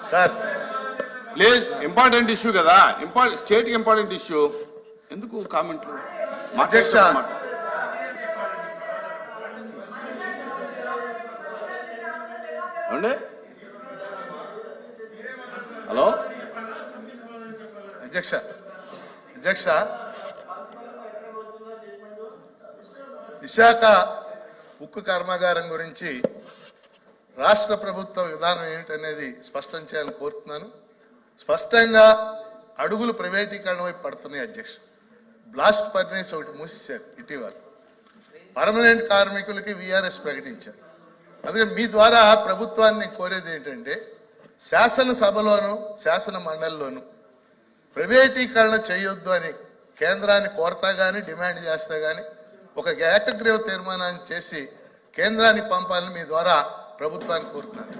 Sir లేదు, important issue కదా, state important issue, ఎందుకు కామెంట్లు? అధ్యక్ష, ఏమండి? హలో అధ్యక్ష, విశాఖ ఉక్కు కర్మాగారం గురించి రాష్ట్ర ప్రభుత్వ విధానం ఏమిటనేది స్పష్టం చేయాలని కోరుతున్నాను. స్పష్టంగా అడుగులు ప్రైవేటీకరణ వైపు పడుతున్నాయి అధ్యక్ష. బ్లాస్ట్ ఫర్నేస్ ఒకటి మూసేశారు ఇటీవల, పర్మనెంట్ కార్మికులకి వీఆర్ఎస్ ప్రకటించారు. అందుకే మీ ద్వారా ప్రభుత్వాన్ని కోరేది ఏంటంటే శాసనసభలోను శాసన మండలిలోను ప్రైవేటీకరణ చేయొద్దు అని కేంద్రాన్ని కోరతా గానీ డిమాండ్ చేస్తా గానీ ఒక ఏకగ్రీవ తీర్మానాన్ని చేసి కేంద్రానికి పంపాలని మీ ద్వారా ప్రభుత్వాన్ని కోరుతున్నాను.